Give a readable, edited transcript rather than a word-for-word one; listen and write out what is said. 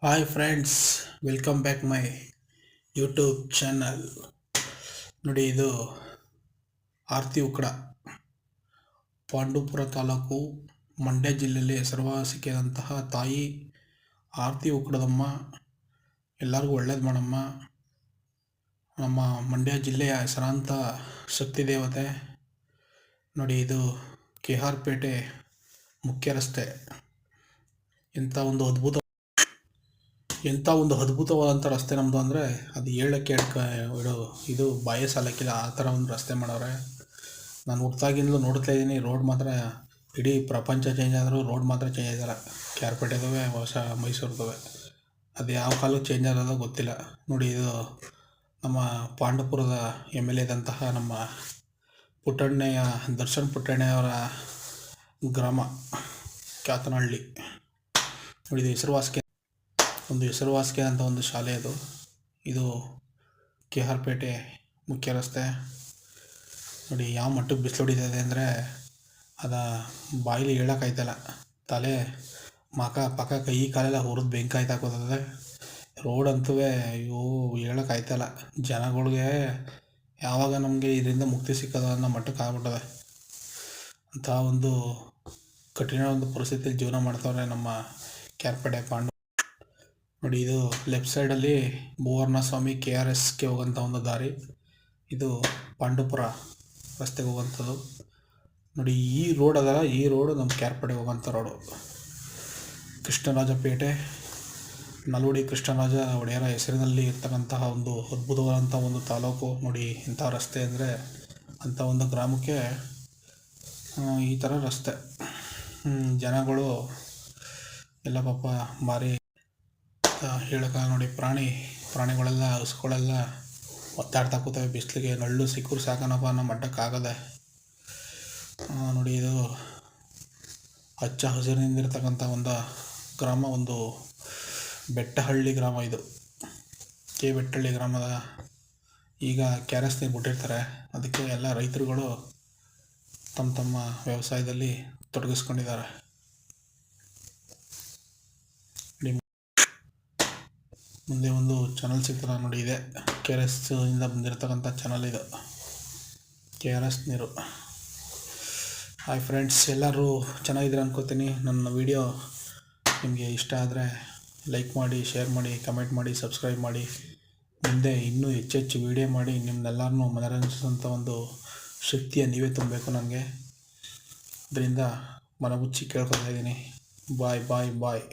Hi friends, welcome back my YouTube channel. ನೋಡಿ, ಇದು ಆರ್ತಿ ಉಕ್ಕಡ, ಪಾಂಡವಪುರ ತಾಲೂಕು, ಮಂಡ್ಯ ಜಿಲ್ಲೆಯಲ್ಲಿ ಹೆಸರುವಾಸಿಯಾದಂತಹ ತಾಯಿ ಆರ್ತಿ ಉಕ್ಕಡದಮ್ಮ ಎಲ್ಲರಿಗೂ ಒಳ್ಳೇದು ಮಾಡಮ್ಮ. ನಮ್ಮ ಮಂಡ್ಯ ಜಿಲ್ಲೆಯ ಹೆಸರಾಂತ ಶಕ್ತಿ ದೇವತೆ. ನೋಡಿ, ಇದು ಕೆ ಆರ್ ಪೇಟೆ ಮುಖ್ಯ ರಸ್ತೆ. ಎಂಥ ಒಂದು ಅದ್ಭುತವಾದಂಥ ರಸ್ತೆ ನಮ್ಮದು ಅಂದರೆ ಅದು ಹೇಳೋಕ್ಕೆ ಇದು ಬಾಯೇ ಸಾಲಕ್ಕಿಲ್ಲ, ಆ ಥರ ಒಂದು ರಸ್ತೆ ಮಾಡವ್ರೆ. ನಾನು ಹುಟ್ಟಾಗಿಂದಲೂ ನೋಡ್ತಾ ಇದ್ದೀನಿ. ರೋಡ್ ಮಾತ್ರ ಇಡೀ ಪ್ರಪಂಚ ಚೇಂಜ್ ಆದರೂ ರೋಡ್ ಮಾತ್ರ ಚೇಂಜ್ ಆಗಿಲ್ಲ. ಕೆ ಆರ್ ಪೇಟೆದವೆ, ಹೊಸ ಮೈಸೂರ್ದವೆ, ಅದು ಯಾವ ಕಾಲಕ್ಕೆ ಚೇಂಜ್ ಆಗೋದೋ ಗೊತ್ತಿಲ್ಲ. ನೋಡಿ, ಇದು ನಮ್ಮ ಪಾಂಡವಪುರದ MLA ಇದ್ದಂತಹ ನಮ್ಮ ದರ್ಶನ್ ಪುಟ್ಟಣ್ಣಯವರ ಗ್ರಾಮ ಕ್ಯಾತನಹಳ್ಳಿ. ನೋಡಿ, ಇದು ಹೆಸರುವಾಸಿಯಾದಂಥ ಒಂದು ಶಾಲೆ ಅದು. ಇದು ಕೆ ಆರ್ ಪೇಟೆ ಮುಖ್ಯ ರಸ್ತೆ. ನೋಡಿ, ಯಾವ ಮಟ್ಟಕ್ಕೆ ಬಿಸಿಲು ಹೊಡಿತಾಯಿದೆ ಅಂದರೆ ಅದ ಬಾಯಿಲಿ ಹೇಳೋಕ್ಕಾಯ್ತಲ್ಲ. ತಲೆ ಪಕ್ಕ ಕೈ ಕಾಲೆಲ್ಲ ಹುರಿದು ಬೆಂಕಿ ಆಯ್ತಾಕೋತದೆ. ರೋಡ್ ಅಂತೂ ಅಯ್ಯೋ ಹೇಳೋಕ್ಕಾಯ್ತಲ್ಲ. ಜನಗಳಿಗೆ ಯಾವಾಗ ನಮಗೆ ಇದರಿಂದ ಮುಕ್ತಿ ಸಿಕ್ಕೋದು ಅನ್ನೋ ಮಟ್ಟಕ್ಕೆ ಆಗ್ಬಿಟ್ಟದೆ. ಅಂಥ ಒಂದು ಕಠಿಣ ಒಂದು ಪರಿಸ್ಥಿತಿಯಲ್ಲಿ ಜೀವನ ಮಾಡ್ತವ್ರೆ ನಮ್ಮ ಕೆ ಆರ್ ಪೇಟೆ ನೋಡಿ, ಇದು ಲೆಫ್ಟ್ ಸೈಡಲ್ಲಿ ಭುವರ್ಣಸ್ವಾಮಿ KRSಗೆ ಹೋಗೋಂಥ ಒಂದು ದಾರಿ. ಇದು ಪಾಂಡವಪುರ ರಸ್ತೆಗೆ ಹೋಗೋಂಥದ್ದು. ನೋಡಿ, ಈ ರೋಡ್ ಅದಲ್ಲ, ಈ ರೋಡು ನಮ್ಮ ಕೆ ಆರ್ ಪೇಟೆಗೆ ಹೋಗೋಂಥ ರೋಡು. ಕೃಷ್ಣರಾಜಪೇಟೆ, ನಲ್ವಡಿ ಕೃಷ್ಣರಾಜ ಒಡೆಯರ ಹೆಸರಿನಲ್ಲಿ ಇರ್ತಕ್ಕಂತಹ ಒಂದು ಅದ್ಭುತವಾದಂಥ ಒಂದು ತಾಲೂಕು. ನೋಡಿ, ಇಂಥ ರಸ್ತೆ ಅಂದರೆ ಅಂಥ ಒಂದು ಗ್ರಾಮಕ್ಕೆ ಈ ಥರ ರಸ್ತೆ. ಜನಗಳು ಎಲ್ಲ ಪಾಪ ಭಾರಿ ಹೇಳೋಕ್ಕಾಗ. ನೋಡಿ, ಪ್ರಾಣಿಗಳೆಲ್ಲ ಹಸುಗಳೆಲ್ಲ ಒತ್ತಾಡ್ತಾ ಕೂತವೆ ಬಿಸಿಲಿಗೆ. ನಳ್ಳು ಸಿಕ್ಕರು ಸಾಕನಪ್ಪ ಅನ್ನೋ ಮಟ್ಟಕ್ಕಾಗದೆ. ನೋಡಿ, ಇದು ಹಚ್ಚ ಹಸಿರಿನಿಂದಿರ್ತಕ್ಕಂಥ ಒಂದು ಗ್ರಾಮ, ಒಂದು ಬೆಟ್ಟಹಳ್ಳಿ ಗ್ರಾಮ. ಇದು ಬೆಟ್ಟಹಳ್ಳಿ ಗ್ರಾಮದ ಈಗ KRS ನೀರು ಬಿಟ್ಟಿರ್ತಾರೆ. ಅದಕ್ಕೆ ಎಲ್ಲ ರೈತರುಗಳು ತಮ್ಮ ವ್ಯವಸಾಯದಲ್ಲಿ ತೊಡಗಿಸ್ಕೊಂಡಿದ್ದಾರೆ. ಮುಂದೆ ಒಂದು ಚಾನಲ್ ಸಿಗ್ತದೆ ನೋಡಿ, ಇದೆ KRS ಇಂದ ಬಂದಿರತಕ್ಕಂಥ ಚಾನಲ್. ಇದು KRS ನೀರು. ಹಾಯ್ ಫ್ರೆಂಡ್ಸ್, ಎಲ್ಲರೂ ಚೆನ್ನಾಗಿದ್ದೀರ ಅನ್ಕೋತೀನಿ. ನನ್ನ ವಿಡಿಯೋ ನಿಮಗೆ ಇಷ್ಟ ಆದರೆ ಲೈಕ್ ಮಾಡಿ, ಶೇರ್ ಮಾಡಿ, ಕಮೆಂಟ್ ಮಾಡಿ, ಸಬ್ಸ್ಕ್ರೈಬ್ ಮಾಡಿ. ಮುಂದೆ ಇನ್ನೂ ಹೆಚ್ಚೆಚ್ಚು ವಿಡಿಯೋ ಮಾಡಿ ನಿಮ್ಮನ್ನೆಲ್ಲರನ್ನೂ ಮನರಂಜಿಸೋಂಥ ಒಂದು ಶಕ್ತಿಯ ನೀವೇ ತುಂಬಬೇಕು ನನಗೆ. ಅದರಿಂದ ಮನಬುಚ್ಚಿ ಕೇಳ್ಕೊತಾ ಇದ್ದೀನಿ. ಬಾಯ್ ಬಾಯ್ ಬಾಯ್.